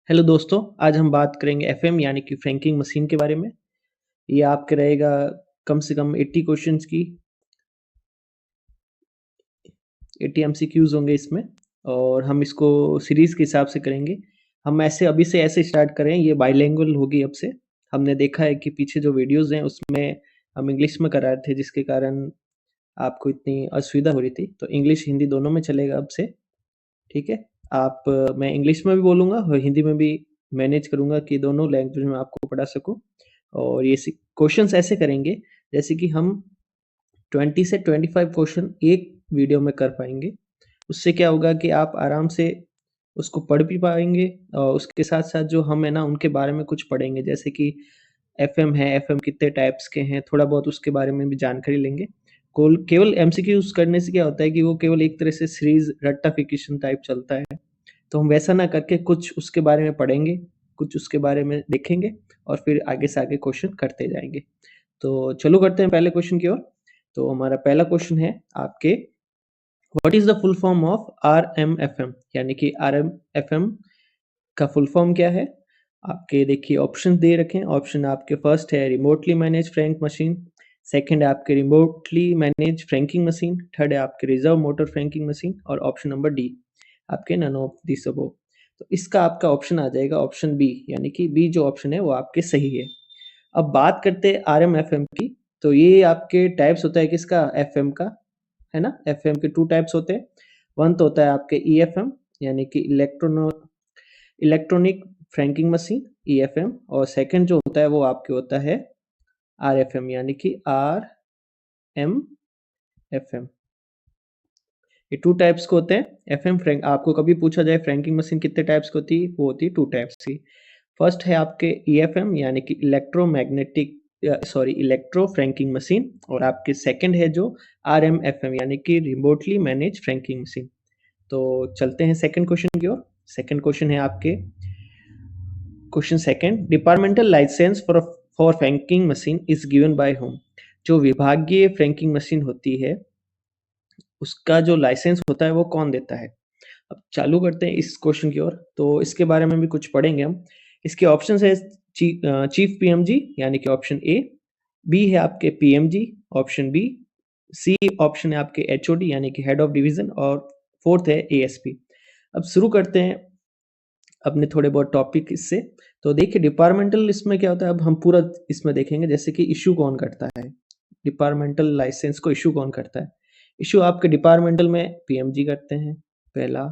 Hello दोस्तों, आज हम बात करेंगे एफएम यानी कि फ्रैंकिंग मशीन के बारे में। ये आपके रहेगा कम से कम 80 क्वेश्चंस की 80 एमसीक्यूज होंगे इसमें और हम इसको सीरीज के हिसाब से करेंगे। हम ऐसे अभी से ऐसे स्टार्ट करें, ये बाइलिंगुअल होगी अब से। हमने देखा है कि पीछे जो वीडियोस हैं उसमें हम इंग्लिश में कर रहे थे जिसके कारण आपको इतनी असुविधा हो रही थी। तो इंग्लिश हिंदी दोनों में चलेगा अब से, ठीक है? मैं इंग्लिश में भी बोलूँगा और हिंदी में भी मैनेज करूँगा कि दोनों लैंग्वेज में आपको पढ़ा सकूँ। और ये क्वेश्चंस ऐसे करेंगे जैसे कि हम 20 से 25 क्वेश्चन एक वीडियो में कर पाएंगे। उससे क्या होगा कि आप आराम से उसको पढ़ भी पाएंगे और उसके साथ साथ जो हम है ना उनके बारे में कुछ पढ़ेंगे, जैसे कि एफएम है, एफएम कितने टाइप्स के हैं, थोड़ा बहुत उसके बारे में भी जानकारी लेंगे। केवल एमसीक्यूज करने से क्या होता है कि वो केवल एक तरह से सीरीज रट्टाफिकेशन टाइप चलता है। तो हम वैसा ना करके कुछ उसके बारे में पढ़ेंगे, कुछ उसके बारे में देखेंगे और फिर आगे से आगे क्वेश्चन करते जाएँगे। तो चलो करते हैं पहले क्वेश्चन की ओर। तो हमारा पहला क्वेश्चन है आपके, what is the full form of RMFM? यानी कि आरएमएफएम का फुल फॉर्म क्या है? आपके देखिए ऑप्शन दे रखे हैं। ऑप्शन आपके फर्स्ट है remotely manage Frank machine, second है आपके remotely manage franking machine, third है आपके रिजर्व मोटर फ्रैंकिंग मशीन और ऑप्शन नंबर डी आपके नन ऑफ दिस अबव। तो इसका आपका ऑप्शन आ जाएगा ऑप्शन बी, यानी कि बी जो ऑप्शन है वो आपके सही है। अब बात करते हैं आरएमएफएम की। तो ये आपके टाइप्स होता है किसका? एफएम का, है ना? एफएम के 2 टाइप्स होते हैं। वन तो होता है आपके ईएफएम यानी कि इलेक्ट्रॉनिक फ्रैंकिंग मशीन, ईएफएम, और सेकंड जो होता है वो आपके होता है आरएफएम यानी कि आरएमएफएम। ये 2 टाइप्स के होते हैं। एफएम फ्रैंक आपको कभी पूछा जाए फ्रैंकिंग मशीन कितने टाइप्स की होती है? वो होती है 2 टाइप्स की। फर्स्ट है आपके ईएफएम यानी कि इलेक्ट्रो फ्रैंकिंग मशीन, और आपके सेकंड है जो आरएमएफएम यानी कि रिमोटली मैनेज फ्रैंकिंग मशीन। तो चलते हैं सेकंड क्वेश्चन की ओर। सेकंड क्वेश्चन है आपके, question second, departmental license for franking machine is given by home? जो विभागीय फ्रैंकिंग मशीन होती है उसका जो लाइसेंस होता है वो कौन देता है? अब चालू करते हैं इस क्वेश्चन की ओर। तो इसके बारे में भी कुछ पढ़ेंगे हम। इसके ऑप्शन है चीफ पीएमजी यानी कि ऑप्शन ए, बी है आपके PMG option B, C option है आपके एचओडी यानी कि हेड ऑफ डिवीजन, और फोर्थ है एएसपी। अब शुरू करते हैं अपने थोड़े बहुत टॉपिक इससे। तो देखिए डिपार्टमेंटल इसमें क्या होता है, अब हम पूरा इसमें देखेंगे। जैसे कि इशू कौन करता है, डिपार्टमेंटल लाइसेंस को इशू कौन करता है? इशू आपके डिपार्टमेंटल में पीएमजी करते हैं, पहला।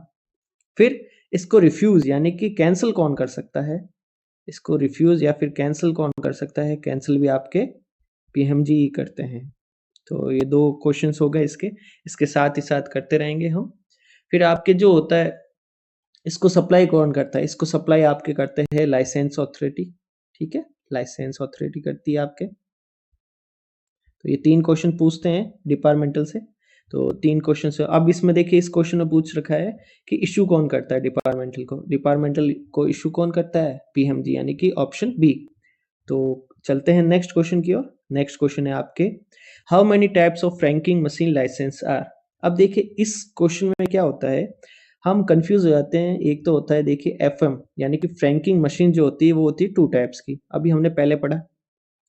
फिर इसको रिफ्यूज यानी कि कैंसिल कौन कर सकता है? इसको रिफ्यूज या फिर कैंसिल कौन कर सकता है? कैंसिल भी आपके पीएमजी ही करते हैं। तो ये दो क्वेश्चंस हो गए इसके। इसके साथ ही साथ करते रहेंगे हम। फिर आपके जो होता है, इसको सप्लाई कौन करता है? इसको सप्लाई आपके करते हैं लाइसेंस अथॉरिटी, ठीक है? लाइसेंस अथॉरिटी करती है आपके। तो ये 3 क्वेश्चन पूछते हैं डिपार्टमेंटल से। तो 3 क्वेश्चन से अब इसमें देखिए इस क्वेश्चन में पूछ रखा है कि इश्यू कौन करता है डिपार्टमेंटल को? डिपार्टमेंटल को इश्यू कौन करता है? पीएमजी यानी कि ऑप्शन बी। तो चलते हैं नेक्स्ट क्वेश्चन की ओर। नेक्स्ट क्वेश्चन है आपके, how many types of franking machine license are? अब देखिए इस क्वेश्चन में क्या होता है, हम कंफ्यूज हो जाते हैं। एक तो होता है देखिए एफएम यानी कि फ्रैंकिंग मशीन जो होती है वो होती है 2 टाइप्स की, अभी हमने पहले पढ़ा,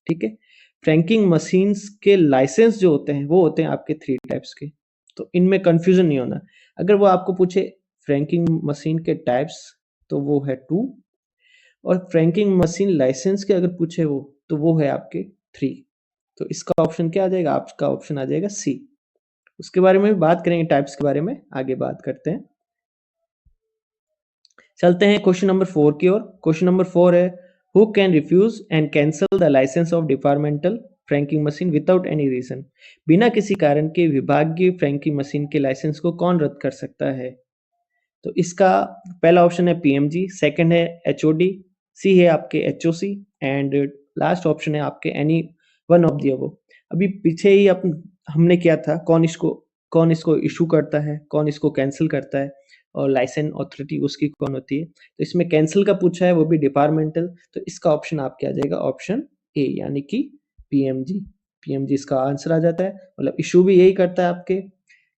ठीक है? फ्रैंकिंग मशीन्स के लाइसेंस जो होते हैं वो होते हैं आपके 3 टाइप्स के। तो इनमें कंफ्यूजन नहीं होना। अगर वो आपको पूछे फ्रैंकिंग मशीन के टाइप्स तो वो है 2, और फ्रैंकिंग मशीन लाइसेंस के अगर पूछे वो तो वो है आपके 3। तो इसका ऑप्शन क्या आ जाएगा? आपका ऑप्शन आ जाएगा सी। उसके बारे में भी बात करेंगे, टाइप्स के बारे में आगे बात करते हैं। चलते हैं क्वेश्चन नंबर 4 की ओर। क्वेश्चन नंबर 4 है, who can refuse and cancel the license of departmental franking machine without any reason? बिना किसी कारण के विभागीय फ्रैंकिंग मशीन के लाइसेंस को कौन रद्द कर सकता है? तो इसका पहला ऑप्शन है पीएमजी, सेकंड है एचओडी, सी है आपके एचओसी, एंड लास्ट ऑप्शन है आपके any one of the above. अभी पीछे ही हमने किया था कौन इसको इशू करता है, कौन इसको कैंसिल करता है, और लाइसेंस अथॉरिटी उसकी कौन होती है। तो इसमें कैंसिल का पूछा है, वो भी डिपार्टमेंटल। तो इसका ऑप्शन आपके आ जाएगा ऑप्शन ए यानी कि पीएमजी। पीएमजी इसका आंसर आ जाता है। मतलब इशू भी यही करता है आपके,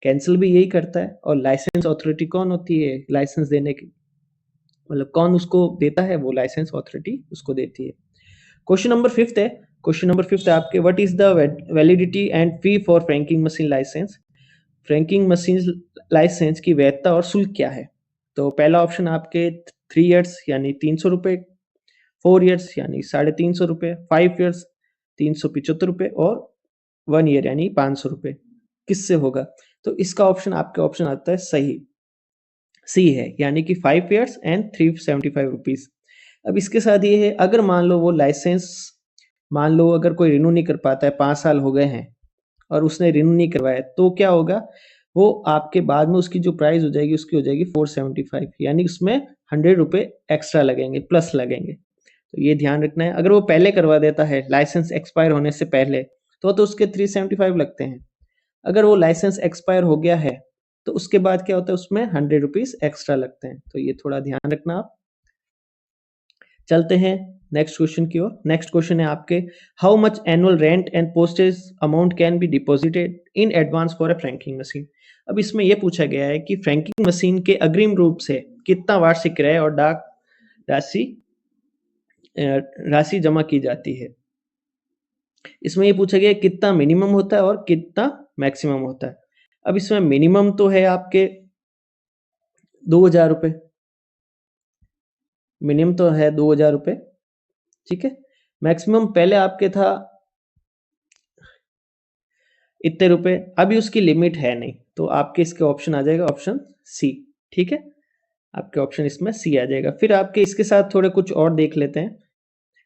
कैंसिल भी यही करता है, और लाइसेंस अथॉरिटी कौन होती है लाइसेंस देने की? मतलब कौन उसको देता है, वो लाइसेंस अथॉरिटी उसको देती है। क्वेश्चन नंबर 5 है, क्वेश्चन नंबर 5 है आपके, what is the validity and fee for franking machine license. Franking machine license की वैधता और शुल्क क्या है। तो पहला ऑप्शन आपके 3 इयर्स यानी 300 रुपये, 4 इयर्स यानी 350 रुपये, 5 इयर्स 375 रुपये और 1 ईयर यानी 500 रुपये। किससे होगा? तो इसका ऑप्शन आपके ऑप्शन आता है सही, सी है, यानी कि 5 इयर्स एंड 375 रुपीज। अब इसके साथ ये है, अगर मान लो वो लाइसेंस, मान लो अगर कोई रिन्यू नहीं कर पाता है, 5 साल हो गए हैं और उसने रिन्यू नहीं करवाया, तो क्या होगा, वो आपके बाद में उसकी जो प्राइस हो जाएगी उसकी हो जाएगी 475, यानी उसमें 100 रुपये एक्स्ट्रा लगेंगे, प्लस लगेंगे। तो ये ध्यान रखना है। अगर वो पहले करवा देता है लाइसेंस एक्सपायर होने से पहले, तो उसके 375 लगते हैं। अगर वो लाइसेंस एक्सपायर हो गया है तो उसके बाद क्या होता है, उसमें 100 रुपीज एक्स्ट्रा लगते हैं। तो ये थोड़ा ध्यान रखना आप। चलते हैं नेक्स्ट क्वेश्चन की ओर। नेक्स्ट क्वेश्चन है आपके, how much annual rent and postage amount can be deposited in advance for a franking machine. अब इसमें यह पूछा गया है कि फ्रैंकिंग मशीन के अग्रिम रूप से कितना वार्षिक क्रय और डाक राशि राशि जमा की जाती है। इसमें ये पूछा गया कितना मिनिमम होता है और कितना मैक्सिमम होता है। अब इसमें मिनिमम तो है आपके 2000 रुपये, मिनिमम तो है 2000 रुपये, ठीक है। मैक्सिमम पहले आपके था इतने रुपए, अभी उसकी लिमिट है नहीं, तो आपके इसके ऑप्शन आ जाएगा ऑप्शन सी, ठीक है। आपके ऑप्शन इसमें सी आ जाएगा। फिर आपके इसके साथ थोड़े कुछ और देख लेते हैं।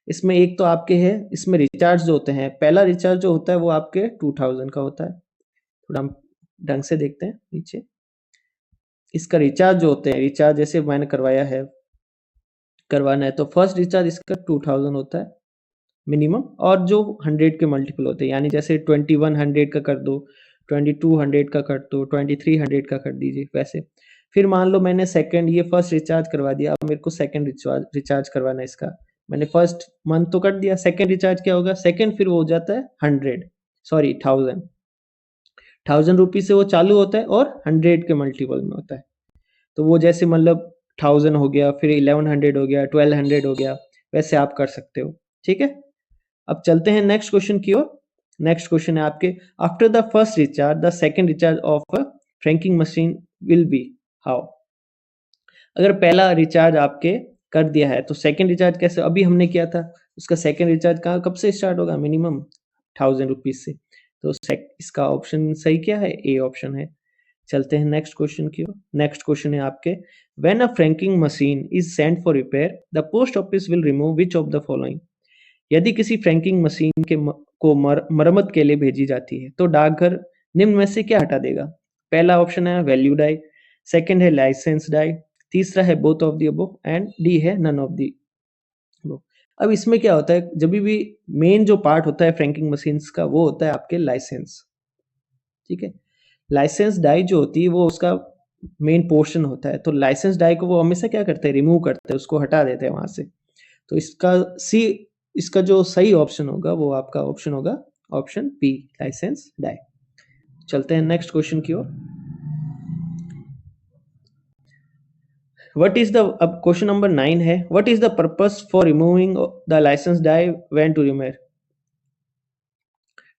इसमें एक तो आपके है, इसमें रिचार्ज जो होते हैं, पहला रिचार्ज जो होता है वो आपके 2000 का होता है। थोड़ा हम ढंग से देखते हैं नीचे। इसका रिचार्ज जो होते हैं, रिचार्ज जैसे मैंने करवाना है तो फर्स्ट रिचार्ज इसका 2000 होता है मिनिमम, और जो 100 के मल्टीपल होते हैं, यानी जैसे 2100 का कर दो, 2200 का कर दो, 2300 का कर दीजिए वैसे। फिर मान लो मैंने सेकंड, ये फर्स्ट रिचार्ज करवा दिया, अब मेरे को सेकंड रिचार्ज करवाना है इसका। मैंने फर्स्ट मंथ तो कर दिया, सेकंड रिचार्ज क्या होगा, सेकंड फिर वो हो जाता है 1000 रुपीज से वो चालू होता है और 100 के मल्टीपल में होता है। तो वो जैसे मतलब 1000 हो गया, फिर 1100 हो गया, 1200 हो गया, वैसे आप कर सकते हो, ठीक है। अब चलते हैं नेक्स्ट क्वेश्चन की ओर। नेक्स्ट क्वेश्चन है आपके, after the first recharge the second recharge of a franking machine will be how. अगर पहला रिचार्ज आपके कर दिया है तो सेकंड रिचार्ज कैसे, अभी हमने किया था, उसका सेकंड रिचार्ज कब से स्टार्ट होगा, मिनिमम 1000 रुपीज से। तो इसका ऑप्शन सही क्या है, ए ऑप्शन है। चलते हैं नेक्स्ट क्वेश्चन की ओर। नेक्स्ट क्वेश्चन है आपके, when a franking machine is Saint for repair the post office will remove which of the following. यदि किसी फ्रैंकिंग मशीन को मरम्मत के लिए भेजी जाती है तो डाकघर निम्न में से क्या हटा देगा। पहला ऑप्शन है वैल्यू डाई, सेकंड है लाइसेंस डाई, तीसरा है both of the above and D है नन ऑफ द अबव। अब इसमें क्या होता है, जब भी मेन जो पार्ट होता है फ्रैंकिंग मशीन्स का वो होता है आपके लाइसेंस, ठीक है। लाइसेंस डाई जो होती है वो उसका मेन पोर्शन होता है, तो लाइसेंस डाई को वो हमेशा क्या करते हैं, रिमूव करते हैं, उसको हटा देते हैं वहां से। तो इसका सी, इसका जो सही ऑप्शन होगा वो आपका ऑप्शन होगा ऑप्शन बी, लाइसेंस डाई। चलते हैं नेक्स्ट क्वेश्चन की ओर। व्हाट इज द, अब क्वेश्चन नंबर 9 है, what is the purpose for removing the license die when to repair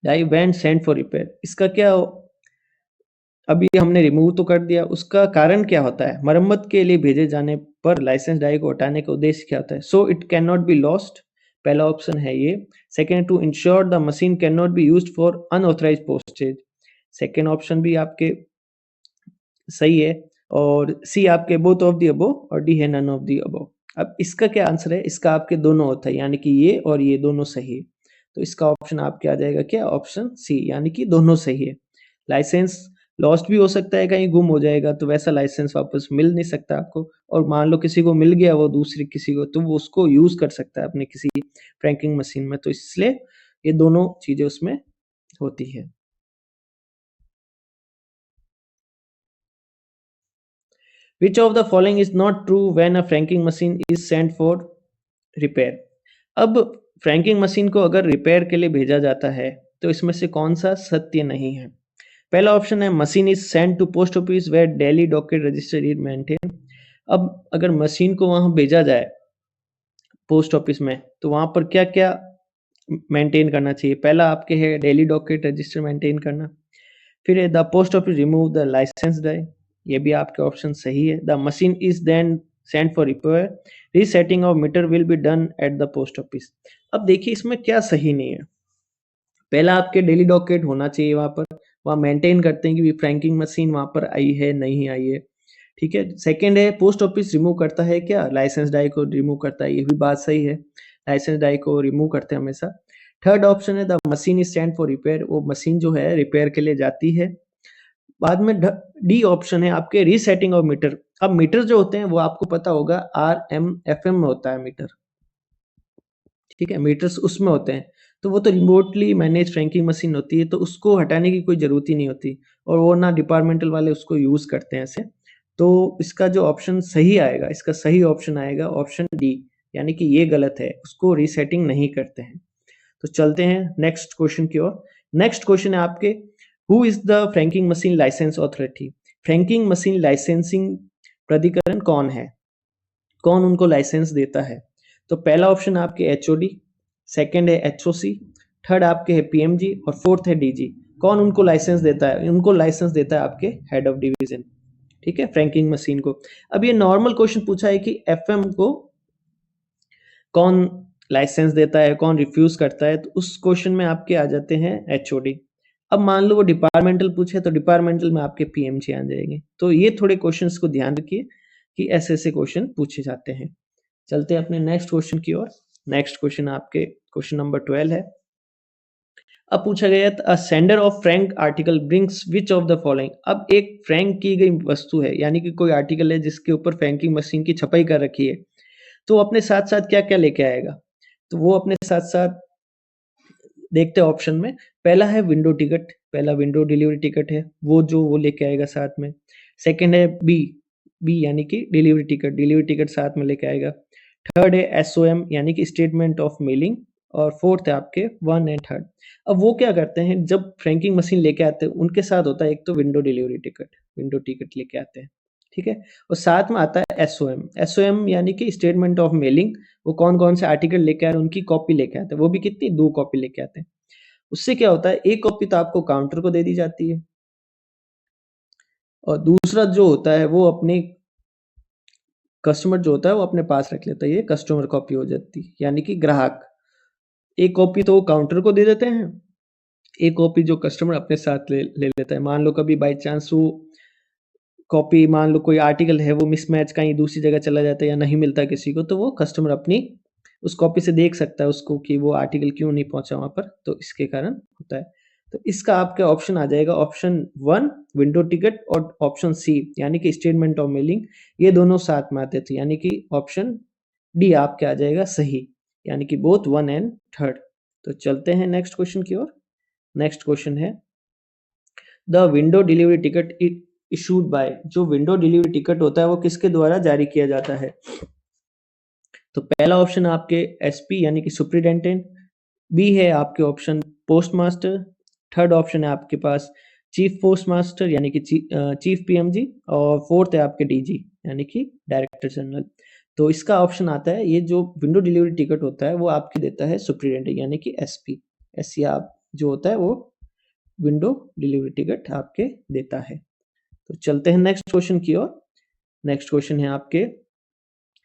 die when sent for repair. इसका क्या, अभी हमने रिमूव तो कर दिया, उसका कारण क्या होता है, मरम्मत के लिए भेजे जाने पर लाइसेंस डाई को हटाने का उद्देश्य क्या होता है। So it can not be lost, पहला ऑप्शन है ये। Second, to ensure the machine can not be used for unauthorised postage, second option भी आपके सही है। और सी आपके बोथ ऑफ द अबव और डी है नन ऑफ द अबव। अब इसका क्या आंसर है, इसका आपके दोनों होता है, यानी कि ये और ये दोनों सही है। तो इसका ऑप्शन आपके आ जाएगा क्या, ऑप्शन सी, यानी कि दोनों सही है। लाइसेंस लॉस्ट भी हो सकता है, कहीं गुम हो जाएगा तो वैसा लाइसेंस वापस मिल नहीं सकता आपको। और मान लो किसी को मिल गया वो दूसरी किसी को, तो वो उसको यूज कर सकता है अपने किसी फ्रैंकिंग मशीन में। तो इसलिए ये दोनों चीजें उसमें होती है। Which of the following is not true when a franking machine is sent for repair? अब फ्रैंकिंग मशीन को अगर रिपेयर के लिए भेजा जाता है तो इसमें से कौन सा सत्य नहीं है। पहला ऑप्शन है, machine is sent to post office where daily docket register is maintain. अब अगर मशीन को वहाँ भेजा जाए पोस्ट ऑफिस में, तो वहाँ पर क्या-क्या मेंटेन करना चाहिए? पहला आपके है डेली डॉकेट रजिस्टर मेंटेन करना। फिर है the post office remove the license die, ये भी आपके ऑप्शन सही है। The machine is then sent for repair, resetting of meter will be done at the post office. अब देखिए इसमें क्या सही नहीं है। पहला आपके डेली डॉकेट होना चाहिए वहाँ पर, वहाँ मेंटेन करते हैं कि फ्रैंकिंग मशीन वहाँ पर आई है नहीं आई है, ठीक है। सेकंड है पोस्ट ऑफिस रिमूव करता है क्या, लाइसेंस डाई को रिमूव करता है, ये भी बात सही है, लाइसेंस डाई को रिमूव करते हैं हमेशा। थर्ड ऑप्शन है the machine is Saint for repair, वो मशीन जो है रिपेयर के लिए जाती है। बाद में डी ऑप्शन है आपके रीसेटिंग ऑफ मीटर। अब मीटर जो होते हैं वो आपको पता होगा आरएम एफएम में होता है मीटर, ठीक है, मीटर्स उसमें होते हैं, तो वो तो रिमोटली मैनेज फ्रैंकिंग मशीन होती है, तो उसको हटाने की कोई ज़रूरत ही नहीं होती, और वो ना डिपार्टमेंटल वाले उसको यूज़ करते हैं ऐसे। तो इसका जो ऑप्शन सही आएगा, इसका सही ऑप्शन आएगा ऑप्शन डी, यानी कि ये गलत है, उसको रीसेटिंग नहीं करते हैं। तो चलते हैं नेक्स्ट क्वेश्चन की ओर। नेक्स्ट क्वेश्चन है आपके, who is the franking machine license authority? Franking machine licensing प्राधिकरण कौन है, कौन उनको लाइसेंस देता है? तो पहला ऑप्शन आपके एचओडी, सेकंड है एचओसी, थर्ड आपके है पीएमजी और फोर्थ है डीजी। कौन उनको लाइसेंस देता है? उनको लाइसेंस देता है आपके हेड ऑफ डिवीजन, ठीक है, फ्रैंकिंग मशीन को। अब ये नॉर्मल क्वेश्चन पूछा है कि एफएम को कौन लाइसेंस देता है, कौन रिफ्यूज करता है, तो उस क्वेश्चन में आपके आ जाते हैं एचओडी। अब मान लो वो डिपार्टमेंटल पूछे तो डिपार्टमेंटल में आपके पीएमजी आ जाएंगे। तो ये थोड़े क्वेश्चंस को ध्यान रखिए कि ऐसे ऐसे क्वेश्चन पूछे जाते हैं। चलते हैं अपने नेक्स्ट क्वेश्चन की ओर। नेक्स्ट क्वेश्चन आपके क्वेश्चन नंबर 12 है। अब पूछा गया अ sender of Frank article brings which of the following. अब एक फ्रैंक की गई वस्तु है, यानी कि कोई आर्टिकल है जिसके ऊपर फ्रैंकिंग मशीन की छपाई कर रखी है, तो अपने साथ साथ क्या क्या लेके आएगा? तो वो अपने साथ साथ देखते हैं ऑप्शन में। पहला है विंडो टिकट, पहला विंडो डिलीवरी टिकट है, वो जो वो लेके आएगा साथ में। सेकंड है बी, बी यानी कि डिलीवरी टिकट साथ में लेके आएगा। थर्ड है एसओएम यानी कि स्टेटमेंट ऑफ मेलिंग, और फोर्थ है आपके 1 एंड थर्ड। अब वो क्या करते हैं, जब फ्रैंकिंग मशीन लेके आते हैं उनके साथ होता है एक तो विंडो टिकट लेके आते हैं, ठीक है, और साथ में आता है एसओएम। एसओएम यानी कि स्टेटमेंट ऑफ मेलिंग, वो कौन-कौन से आर्टिकल लेके आ रहे हैं उनकी कॉपी लेके आते हैं, वो भी कितनी 2 कॉपी लेके आते हैं। उससे क्या होता है, एक कॉपी तो आपको काउंटर को दे दी जाती है, और दूसरा जो होता है वो अपने कस्टमर जो होता है वो अपने पास रख लेता है, ये कस्टमर कॉपी हो जाती है, यानी कि ग्राहक। एक कॉपी तो वो काउंटर को दे देते हैं, एक कॉपी जो कस्टमर अपने साथ ले ले लेता है। मान लो कभी बाय चांस वो कॉपी, मान लो कोई आर्टिकल है वो मिसमैच कहीं दूसरी जगह चला जाता है या नहीं मिलता किसी को, तो वो कस्टमर अपनी उस कॉपी से देख सकता है उसको कि वो आर्टिकल क्यों नहीं पहुंचा वहां पर, तो इसके कारण होता है। तो इसका आपका ऑप्शन आ जाएगा ऑप्शन 1 विंडो टिकट, और ऑप्शन सी यानी कि स्टेटमेंट ऑफ मेलिंग, ये दोनों साथ में आते थे, यानी कि ऑप्शन डी आपके आ जाएगा सही, यानी कि बोथ 1 एंड थर्ड। तो चलते हैं नेक्स्ट क्वेश्चन की ओर। नेक्स्ट क्वेश्चन है the window delivery ticket issued by, जो विंडो डिलीवरी टिकट होता है वो किसके द्वारा जारी किया जाता है? तो पहला ऑप्शन आपके एसपी यानी कि सुप्रिटेंडेंट, बी है आपके option post master, third option है आपके पास चीफ पोस्ट मास्टर यानी कि चीफ पीएमजी, और फोर्थ है आपके डीजी यानी कि डायरेक्टर जनरल। तो इसका ऑप्शन आता है, ये जो विंडो डिलीवरी टिकट होता है वो आपके देता है सुप्रिटेंडेंट यानी कि एसपी, एससी आप जो होता है वो विंडो डिलीवरी टिकट आपके देता है। तो चलते हैं नेक्स्ट क्वेश्चन की ओर। नेक्स्ट क्वेश्चन है आपके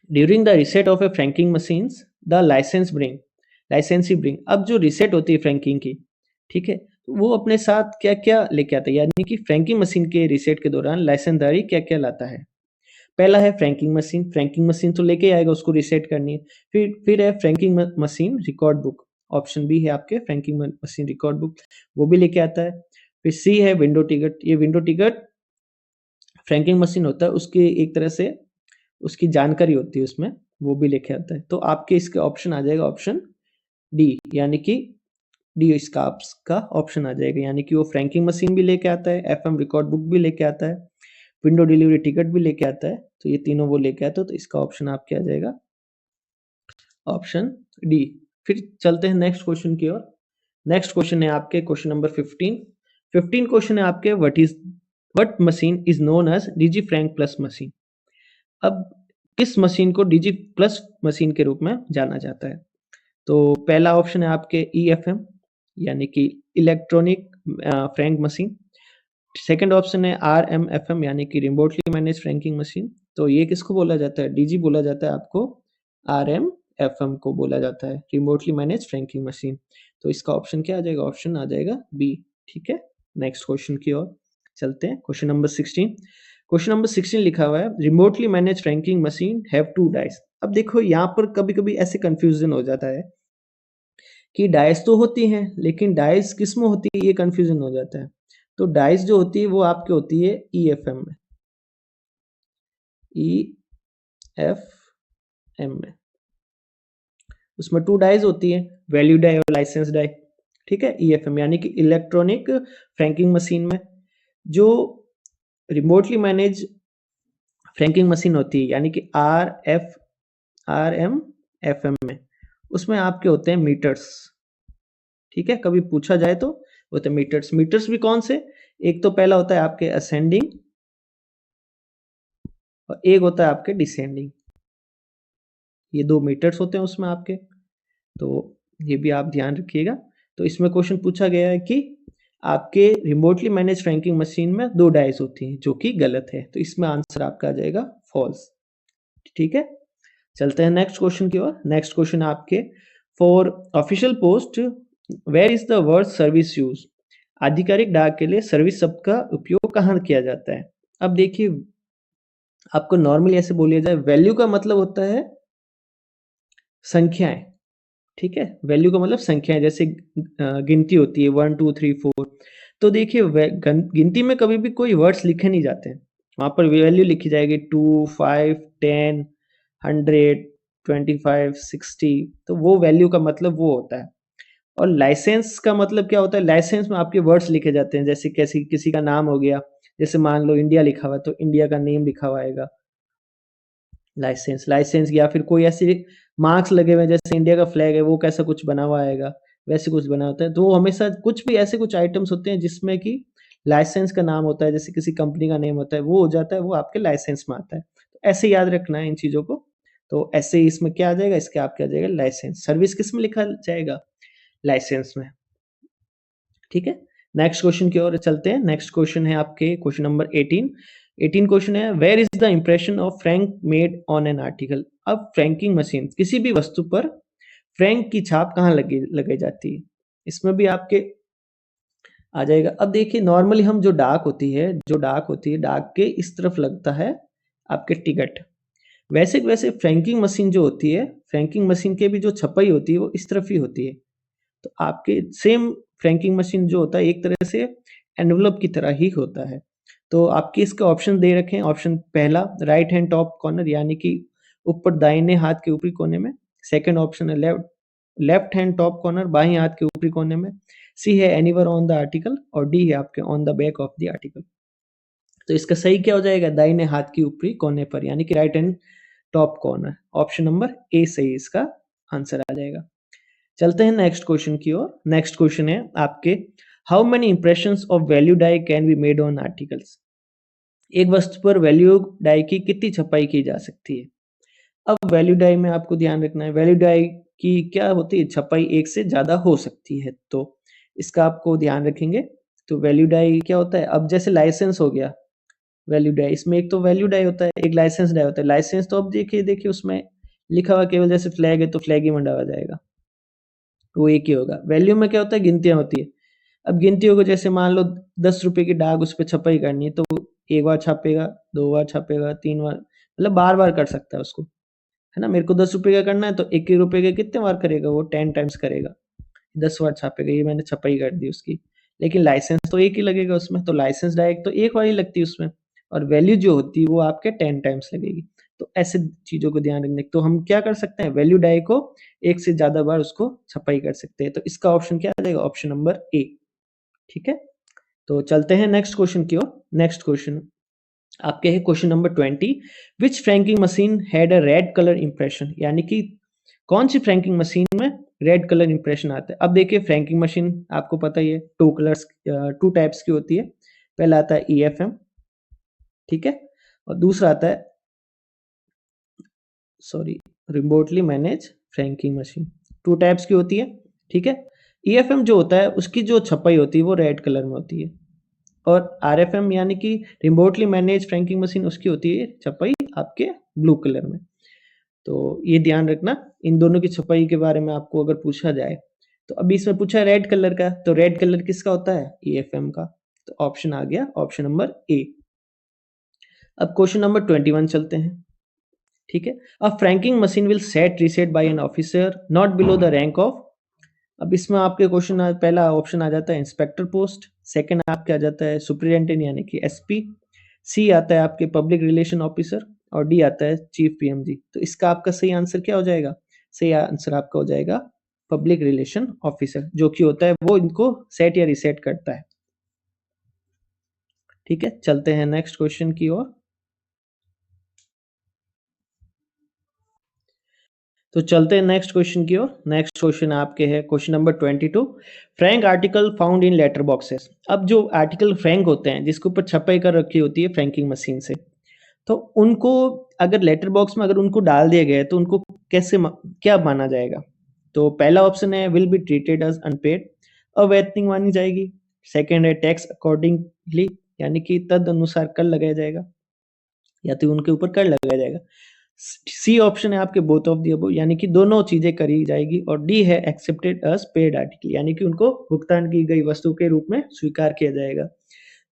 during the reset of A franking machines the लाइसेंसी ब्रिंग। अब जो रीसेट होती है फ्रैंकिंग की, ठीक है, तो वो अपने साथ क्या क्या लेके आता है, यानी कि फ्रैंकिंग मशीन के रीसेट के दौरान लाइसेंसदारी क्या क्या लाता है? पहला है फ्रैंकिंग मशीन तो लेके आएगा, उसको रीसेट करनी है। फिर है franking machine record book, option B है आपके फ्रैंकिंग मशीन रिकॉर्ड बुक, वो भी लेके आता है। फिर सी है विंडो टिकट, ये विंडो टिकट फ्रैंकिंग मशीन होता है उसकी एक तरह से उसकी जानकारी होती है उसमें, वो भी लेके आता है। तो आपके इसके ऑप्शन आ जाएगा ऑप्शन डी, यानी कि डी इसका आपका ऑप्शन आ जाएगा, यानी कि वो फ्रैंकिंग मशीन भी लेके आता है, एफएम रिकॉर्ड बुक भी लेके आता है, विंडो डिलीवरी टिकट भी लेके आता है, तो ये तीनों वो लेके आता है। तो इसका ऑप्शन आपके आ जाएगा ऑप्शन डी। फिर चलते हैं नेक्स्ट क्वेश्चन की ओर। नेक्स्ट क्वेश्चन है आपके क्वेश्चन नंबर 15 क्वेश्चन है आपके what machine is known as digi frank plus machine. अब किस मशीन को डिजी प्लस मशीन के रूप में जाना जाता है? तो पहला ऑप्शन है आपके ईएफएम यानी कि electronic Frank machine. Second option है आरएमएफएम यानी कि रिमोटली मैनेज फ्रैंकिंग मशीन। तो ये किसको बोला जाता है? डीजी बोला जाता है आपको, आरएमएफएम को बोला जाता है, रिमोटली मैनेज फ्रैंकिंग मशीन। तो इसका ऑप्शन क्या आ जाएगा? ऑप्शन आ जाएगा बी। ठीक है, नेक्स्ट क्वेश्चन की ओर चलते हैं। Question number 16। क्वेश्चन नंबर 16 लिखा हुआ है remotely manage franking machine have two dies. अब देखो यहाँ पर कभी-कभी ऐसे कंफ्यूजन हो जाता है कि डाइस तो होती हैं, लेकिन डाइस किस में होती है ये कंफ्यूजन हो जाता है। तो डाइस जो होती है वो आपकी होती है ईएफएम में, ईएफएम में। उसमें 2 डाइस होती है, वैल्यू डाई और लाइसेंस डाई। ठीक है, ईएफएम यानी कि इलेक्ट्रॉनिक फ्रैंकिंग मशीन में जो रिमोटली मैनेज फ्रैंकिंग मशीन होती है यानी कि आरएमएफएम में, उसमें आपके होते हैं मीटर्स। ठीक है, कभी पूछा जाए तो होते हैं मीटर्स। मीटर्स भी कौन से? एक तो पहला होता है आपके असेंडिंग और एक होता है आपके डिसेंडिंग। ये 2 मीटर्स होते हैं उसमें आपके, तो ये भी आप ध्यान रखिएगा। तो इसमें क्वेश्चन पूछा गया है कि आपके रिमोटली मैनेज फ्रैंकिंग मशीन में 2 डाइस होती हैं, जो कि गलत है। तो इसमें आंसर आपका आ जाएगा फॉल्स। ठीक है, चलते हैं नेक्स्ट क्वेश्चन की ओर। नेक्स्ट क्वेश्चन आपके for official post where is the word service use. आधिकारिक डाक के लिए सर्विस शब्द का उपयोग कहाँ किया जाता है? अब देखिए, आपको नॉर्मली ऐसे बोलिया जाए, वैल्यू का मतलब होता है संख्याएं। ठीक है, वैल्यू का मतलब संख्याएं, जैसे गिनती होती है 1 2 3 4। तो देखिए गिनती में कभी भी कोई वर्ड्स लिखे नहीं जाते हैं, वहां पर वैल्यू लिखी जाएगी 2 5 10 100 25 60। तो वो वैल्यू का मतलब वो होता है। और लाइसेंस का मतलब क्या होता है? लाइसेंस में आपके वर्ड्स लिखे जाते हैं, जैसे कैसी किसी का नाम हो गया, जैसे मान लो इंडिया लिखा हुआ है तो इंडिया का नेम लिखा हुआ आएगा लाइसेंस। लाइसेंस या फिर कोई ऐसे मार्क्स लगे हुए हैं, जैसे इंडिया का फ्लैग है वो कैसा कुछ बना हुआ आएगा, वैसे कुछ बना होता है। तो वो हमेशा कुछ भी ऐसे कुछ आइटम्स होते हैं जिसमें कि लाइसेंस का नाम होता है, जैसे किसी कंपनी का नेम होता है, वो हो जाता है, वो आपके लाइसेंस में आता है। तो ऐसे याद रखना है इन चीज़ों को। तो ऐसे ही इसमें क्या आ जाएगा? इसके आपके आ जाएगा लाइसेंस। सर्विस किस में लिखा जाएगा? लाइसेंस में। ठीक है, नेक्स्ट क्वेश्चन की ओर चलते हैं। नेक्स्ट क्वेश्चन है आपके क्वेश्चन नंबर 18। 18 क्वेश्चन है where is the impression of frank made on an article. अब फ्रैंकिंग मशीन किसी भी वस्तु पर फ्रैंक की छाप कहाँ लगी लगाई जाती है? इसमें भी आपके आ जाएगा। अब देखिए नॉर्मली हम जो डाक होती है डाक के इस तरफ लगता है आपके टिकट। वैसे फ्रैंकिंग मशीन जो होती है, फ्रैंकिंग मशीन के भी जो छपाई होती है वो इस तरफ ही होती है। तो आपके सेम फ्रैंकिंग मशीन जो होता है एक तरह से एनवलप की तरह ही होता है। तो आपके इसके ऑप्शन दे रखे हैं। ऑप्शन पहला राइट हैंड टॉप कॉर्नर यानी कि ऊपर दाहिने हाथ के ऊपरी कोने में। सेकंड ऑप्शन है left left hand top corner बाएं हाथ के ऊपरी कोने में। सी है एनीवेयर ऑन द आर्टिकल और डी है आपके on the back of the article. तो इसका सही क्या हो जाएगा? दाहिने हाथ की ऊपरी कोने पर यानी कि right hand top corner. Option number ए सही इसका आंसर आ जाएगा। चलते हैं नेक्स्ट क्वेश्चन की ओर। नेक्स्ट क्वेश्चन है आपके how many impressions of value die can be made on articles. एक वस्तु पर वैल्यू डाई की कितनी छपाई की जा सकती है? अब वैल्यू डाई में आपको ध्यान रखना है, वैल्यू डाई की क्या होती है? छपाई एक से ज्यादा हो सकती है, तो इसका आपको ध्यान रखेंगे। तो वैल्यू डाई क्या होता है? अब जैसे लाइसेंस हो गया, वैल्यू डाई इसमें एक तो वैल्यू डाई होता है, एक लाइसेंस डाई होता है। लाइसेंस तो अब देखिए देखिए उसमें लिखा हुआ केवल जैसे फ्लैग है तो फ्लैग ही मंडावा जाएगा, वो एक ही होगा। वैल्यू में क्या होता है? गिनतियाँ होती है। अब गिनतियों को जैसे मान लो 10 रुपए की डाक उस पे छपाई करनी है, तो 1 बार छापेगा, 2 बार छापेगा, 3 बार, मतलब बार-बार कर सकता है उसको, है ना? मेरे को 10 रुपए का करना है तो 1 रुपए के कितने बार करेगा वो? 10 टाइम्स करेगा, 10 बार छापेगा, ये मैंने छपाई कर दी उसकी। लेकिन लाइसेंस तो एक ही लगेगा उसमें, तो लाइसेंस डायरेक्ट तो एक बार ही लगती है उसमें, और वैल्यू जो होती है वो आपके 10 टाइम्स लगेगी। तो ऐसे चीज़ों को ध्यान रखने तो हम क्या कर सकते हैं? वैल्यू डाई को एक से ज़्यादा बार उसको छपाई कर सकते हैं। तो इसका ऑप्शन क्या आ जाएगा? ऑप्शन नंबर ए। ठीक है? तो चलते हैं नेक्स्ट क्वेश्चन की ओर। नेक्स्ट क्वेश्चन आपके है question number 20। Which franking machine had a red colour impression, यानी कि कौन सी फ्रैंकिंग मशीन में रेड कलर इंप्रेशन आता है? अब देखिए फ्रैंकिंग मशीन आपको पता ही है, टू टाइप्स की होती है। पहला आता है ईएफएम, ठीक है, और दूसरा आता है sorry, remotely manage franking machine 2 types की होती है, ठीक है? ईएफएम जो होता है उसकी जो छपाई होती है वो रेड कलर में होती है और आरएफएम यानी कि रिमोटली मैनेज फ्रैंकिंग मशीन उसकी होती है छपाई आपके ब्लू कलर में। तो ये ध्यान रखना, इन दोनों की छपाई के बारे में आपको अगर पूछा जाए, तो अभी इसमें पूछा है रेड कलर का, तो रेड कलर किसका होता है? ईएफएम का। तो ऑप्शन आ गया ऑप्शन नंबर ए। अब क्वेश्चन नंबर 21 चलते हैं, ठीक है? A franking machine will set reset by an officer not below the rank of. अब इसमें आपके क्वेश्चन पहला ऑप्शन आ जाता है इंस्पेक्टर पोस्ट, सेकंड आपके आ जाता है सुपरिटेंडेंट यानी कि एसपी, सी आता है आपके पब्लिक रिलेशन ऑफिसर और डी आता है चीफ पीएमजी। तो इसका आपका सही आंसर क्या हो जाएगा? सही आंसर आपका हो जाएगा पब्लिक रिलेशन ऑफिसर, जो कि होता है वो इनको सेट या रिसेट करता है, ठीक है? चलते हैं नेक्स्ट क्वेश्चन की ओर। तो चलते हैं नेक्स्ट क्वेश्चन की ओर। नेक्स्ट क्वेश्चन आपके है question number 22, frank article found in letter boxes. अब जो आर्टिकल फ्रैंक होते हैं जिसके ऊपर छपाई कर रखी होती है फ्रैंकिंग मशीन से, तो उनको अगर लेटर बॉक्स में अगर उनको डाल दिया गया है तो उनको क्या माना जाएगा? तो पहला ऑप्शन है will be treated as unpaid, अवैतनिक मानी जाएगी। सेकंड है टैक्स अकॉर्डिंगली यानी कि तद अनुसार कर लगाया जाएगा या तो उनके ऊपर कर लगाया जाएगा। सी ऑप्शन है आपके बोथ ऑफ दी अबव यानी कि दोनों चीजें करी जाएगी और डी है एक्सेप्टेड एज पेड आर्टिकल यानी कि उनको भुगतान की गई वस्तु के रूप में स्वीकार किया जाएगा।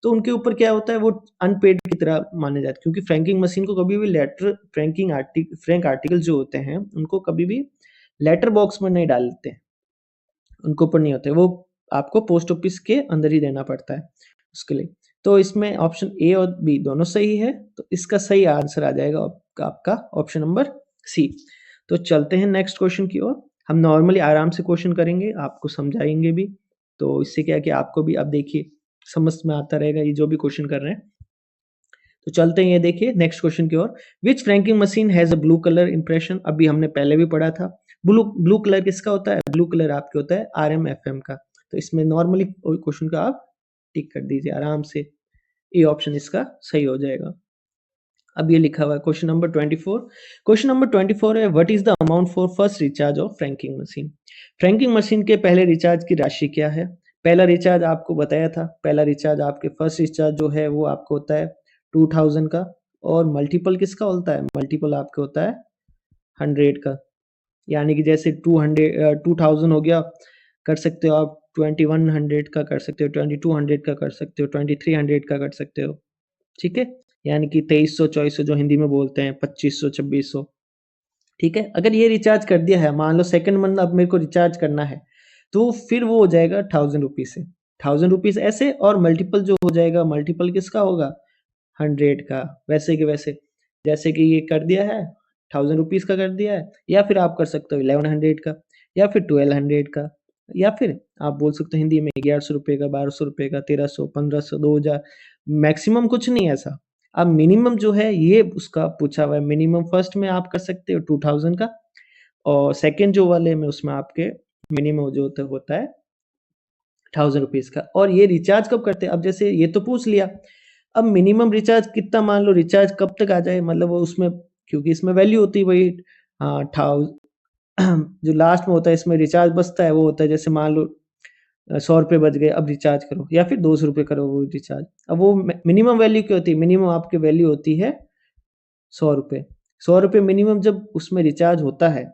तो उनके ऊपर क्या होता है वो अनपेड की तरह माने जाते हैं क्योंकि फ्रैंकिंग मशीन को कभी भी लेटर फ्रैंक आर्टिकल जो होते हैं उनको कभी भी लेटर बॉक्स में नहीं डालते हैं, उनको ऊपर नहीं होते, वो आपको पोस्ट ऑफिस के अंदर ही देना पड़ता है उसके लिए। तो इसमें ऑप्शन ए और बी दोनों सही है, तो इसका सही आंसर आ जाएगा आपका ऑप्शन नंबर सी। तो चलते हैं नेक्स्ट क्वेश्चन की ओर। हम नॉर्मली आराम से क्वेश्चन करेंगे, आपको समझाएंगे भी, तो इससे क्या है कि आपको भी अब देखिए समझ में आता रहेगा ये जो भी क्वेश्चन कर रहे हैं। तो चलते हैं ये देखिए नेक्स्ट क्वेश्चन की ओर। Which franking machine has a blue colour impression? अभी हमने पहले भी पढ़ा था। ब्लू ब्लू कलर किसका होता है? ब्लू कलर आपके होता है आरएमएफएम का। तो इसमें नॉर्मली क्वेश्चन का आप टिक कर दीजिए आराम से, ए ऑप्शन इसका सही हो जाएगा। अब ये लिखा हुआ है क्वेश्चन नंबर 24। क्वेश्चन नंबर 24 है what is the amount for first recharge of franking machine? Franking machine के पहले रिचार्ज की राशि क्या है? पहला रिचार्ज आपको बताया था, पहला रिचार्ज आपके फर्स्ट रिचार्ज जो है वो आपको होता है 2000 का और मल्टीपल किसका होता है? मल्टीपल आपके होता है 100 का, यानी कि जैसे 2000 हो गया, कर सकते हो आप 2100 का कर सकते हो, 2200 का कर सकते हो, 2300 का कर सकते हो, ठीक है? यानी कि 2300 जो हिंदी में बोलते हैं 2500 2600, ठीक है? अगर ये रिचार्ज कर दिया है, मान लो सेकंड मंथ अब मेरे को रिचार्ज करना है, तो फिर वो हो जाएगा 1000 रुपीज से, 1000 रुपीज ऐसे, और मल्टीपल जो हो जाएगा, मल्टीपल किसका होगा? 100 का, वैसे के वैसे, जैसे कि ये कर दिया है 1000 रुपीज का कर दिया है, या फिर आप कर सकते हो 1100 का, या फिर 1200 का, या फिर आप बोल सकते हो हिंदी में 1100 रुपये का, 1200 रुपये का, 1300, 1500, 2000, मैक्सिमम कुछ नहीं है ऐसा। अब मिनिमम जो है ये उसका पूछा हुआ है, मिनिमम फर्स्ट में आप कर सकते हो 2000 का, और सेकंड जो वाले में उसमें आपके मिनिमम जो होता है 1000 रुपीज का। और ये रिचार्ज कब करते हैं? अब जैसे ये तो पूछ लिया, अब मिनिमम रिचार्ज कितना, मान लो रिचार्ज कब तक आ जाए, मतलब वो उसमें, क्योंकि इसमें वैल्यू होती है वही, हाँ जो लास्ट में होता है इसमें रिचार्ज बचता है वो होता है, जैसे मान लो 100 रुपये बच गए, अब रिचार्ज करो, या फिर 200 रुपये करो वो रिचार्ज। अब वो मिनिमम वैल्यू क्या होती है? मिनिमम आपकी वैल्यू होती है 100 रुपये। 100 रुपये मिनिमम जब उसमें रिचार्ज होता है,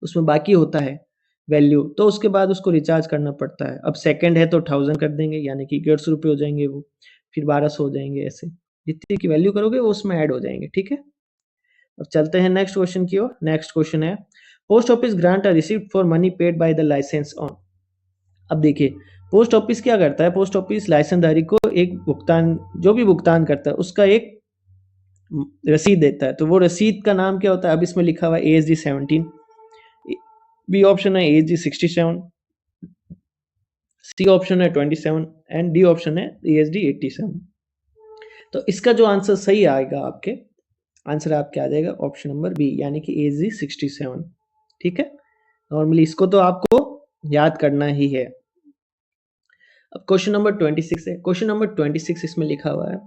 उसमें बाकी होता है वैल्यू, तो उसके बाद उसको रिचार्ज करना पड़ता है। अब सेकंड है तो 1000 कर देंगे, यानी कि 150 रुपये हो जाएंगे वो, फिर 1200 हो जाएंगे, ऐसे जितनी की वैल्यू करोगे वो उसमें ऐड हो जाएंगे, ठीक है? अब चलते हैं नेक्स्ट क्वेश्चन की ओर। नेक्स्ट क्वेश्चन है post office grant a receipt for money paid by the license on. अब देखिए पोस्ट ऑफिस क्या करता है, पोस्ट ऑफिस लाइसेंसधारी को एक भुगतान, जो भी भुगतान करता है उसका एक रसीद देता है, तो वो रसीद का नाम क्या होता है? अब इसमें लिखा हुआ है ASD 17, बी ऑप्शन है ASD 67, सी ऑप्शन है 27 एंड डी ऑप्शन है ASD 87। तो इसका जो आंसर सही आएगा आपके, आंसर आपके आ जाएगा ऑप्शन नंबर बी, यानी कि ASD 67, ठीक है? नॉर्मली इसको तो आपको याद करना ही है। अब क्वेश्चन नंबर 26 है। क्वेश्चन नंबर 26 इसमें लिखा हुआ है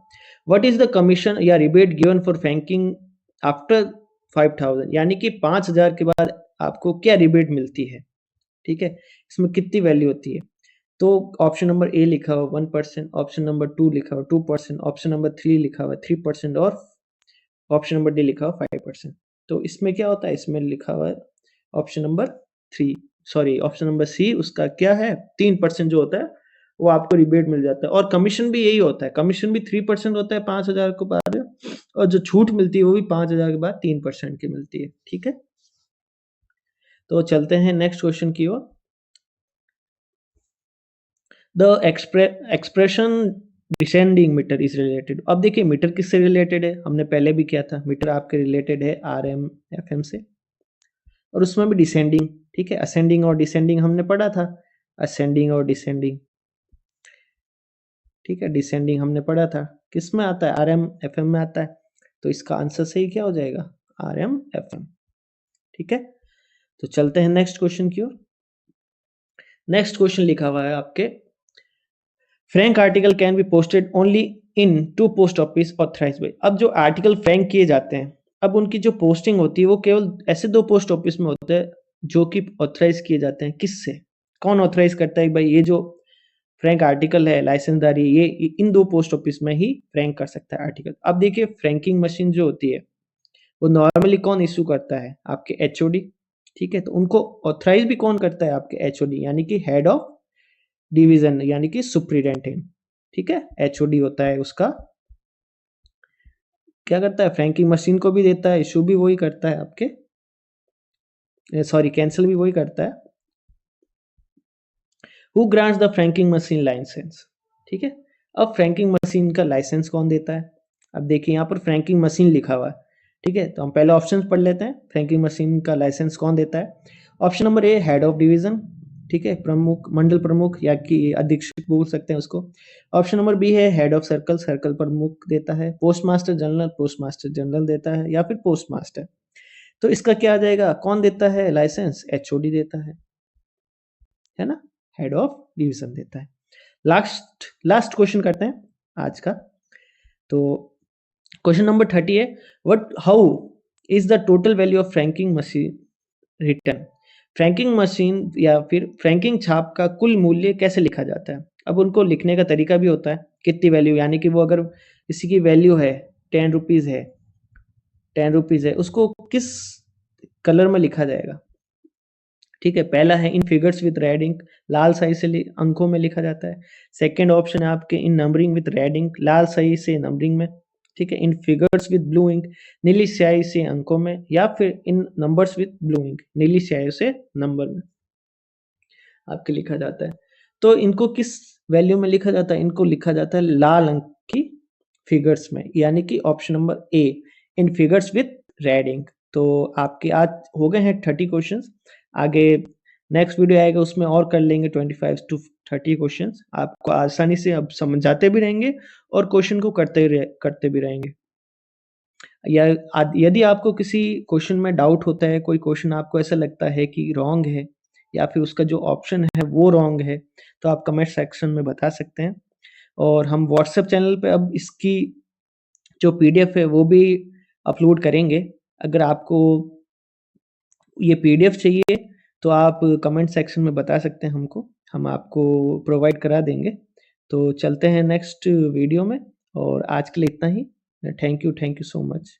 व्हाट इज द कमीशन या rebate given for franking after 5000 यानी कि 5000 के बाद आपको क्या रिबेट मिलती है, ठीक है? इसमें कितनी वैल्यू होती है? तो ऑप्शन नंबर ए लिखा हुआ 1%, ऑप्शन नंबर 2 लिखा हुआ 2%, ऑप्शन नंबर 3 लिखा हुआ 3% और ऑप्शन नंबर डी लिखा हुआ 5%। तो इसमें क्या होता है? इसमें लिखा हुआ है option number 3 sorry option number C उसका क्या है 3% जो होता है वो आपको रिबेट मिल जाता है और कमीशन भी यही होता है। कमीशन भी 3% होता है 5000 के बाद और जो छूट मिलती है वो भी 5000 के बाद 3% की मिलती है। ठीक है? तो चलते हैं नेक्स्ट क्वेश्चन की ओर। The expression descending meter is related. अब देखिए मीटर किससे रिलेटेड है? हमने पहले भी किया था। मीटर आपके रिलेटेड है आरएम एफएम से और उसमें भी डिसेंडिंग। ठीक है? असेंडिंग और डिसेंडिंग हमने पढ़ा था। असेंडिंग और डिसेंडिंग। ठीक है? डिसेंडिंग हमने पढ़ा था। किस में आता है? आरएम एफएम में आता है। तो इसका आंसर सही क्या हो जाएगा? RM FM. ठीक है? तो चलते हैं नेक्स्ट क्वेश्चन की ओर। नेक्स्ट क्वेश्चन लिखा हुआ है आपके Frank article can be posted only in 2 post office authorised bye. अब जो आर्टिकल फ्रैंक किए जाते हैं, अब उनकी जो पोस्टिंग होती है वो केवल ऐसे 2 पोस्ट ऑफिस में होते हैं जो कि ऑथराइज किए जाते हैं। किससे? कौन ऑथराइज करता है भाई ये जो फ्रैंक आर्टिकल है लाइसेंसदारी ये इन 2 पोस्ट ऑफिस में ही फ्रैंक कर सकता है आर्टिकल। अब देखिए फ्रैंकिंग मशीन जो होती है वो नॉर्मली कौन इश्यू करता है? आपके एचओडी। ठीक है? तो उनको ऑथराइज भी कौन करता है? आपके एचओडी यानी कि हेड ऑफ डिवीजन यानी कि सुपरिटेंडेंट। ठीक है? एचओडी होता है उसका। क्या करता है? फ्रैंकिंग मशीन को भी देता है, इशू भी वही करता है आपके सॉरी कैंसिल भी वही करता है। Who grants the franking machine license? ठीक है? अब फ्रैंकिंग मशीन का लाइसेंस कौन देता है? अब देखिए यहाँ पर फ्रैंकिंग मशीन लिखा हुआ है। ठीक है? तो हम पहले ऑप्शंस पढ़ लेते हैं। फ्रैंकिंग मशीन का लाइसेंस कौन देता है? Option number A head of division. ठीक है? प्रमुख, मंडल प्रमुख या कि अधीक्षक बोल सकते हैं उसको। ऑप्शन नंबर बी है हेड ऑफ सर्कल, सर्कल प्रमुख देता है। Post master general, post master general देता है या फिर पोस्ट मास्टर। तो इसका क्या आ जाएगा? कौन देता है लाइसेंस? एचओडी देता है ना? हेड ऑफ डिवीजन देता है। लास्ट लास्ट क्वेश्चन करते हैं आज का। तो क्वेश्चन नंबर 30 है what how is the total value of franking machine return? Franking machine या फिर फ्रैंकिंग छाप का कुल मूल्य कैसे लिखा जाता है? अब उनको लिखने का तरीका भी होता है। कितनी वैल्यू यानी कि वो अगर किसी की वैल्यू है 10 रुपीज है 10 रुपीज है उसको किस कलर में लिखा जाएगा? ठीक है? पहला है इन फिगर्स विद रेड इंक, लाल स्याही से अंकों में लिखा जाता है। सेकंड ऑप्शन है आपके इन नंबरिंग विद रेड इंक, लाल स्याही से नंबरिंग में। ठीक है? इन फिगर्स विद ब्लू इंक, नीली स्याही से अंकों में या फिर इन नंबर्स विद ब्लू इंक, नीली स्याही से नंबर में आपके लिखा जाता है। तो इनको किस वैल्यू में लिखा जाता है? इनको लिखा जाता है लाल अंक की फिगर्स में यानी कि option number A in figures with red ink. तो आपके आज हो गए हैं 30 क्वेश्चंस। आगे नेक्स्ट वीडियो आएगा उसमें और कर लेंगे 25 टू 30 क्वेश्चंस। आपको आसानी से अब समझाते भी रहेंगे और क्वेश्चन को करते भी रहेंगे। या यदि आपको किसी क्वेश्चन में डाउट होता है, कोई क्वेश्चन आपको ऐसा लगता है कि रॉन्ग है या फिर उसका जो ऑप्शन है वो रॉन्ग है, तो आप कमेंट सेक्शन में बता सकते हैं। और हम व्हाट्सएप चैनल पे अब इसकी जो पीडीएफ है वो भी अपलोड करेंगे। अगर आपको ये पीडीएफ चाहिए तो आप कमेंट सेक्शन में बता सकते हैं हमको, हम आपको प्रोवाइड करा देंगे। तो चलते हैं नेक्स्ट वीडियो में और आज के लिए इतना ही। Thank you so much.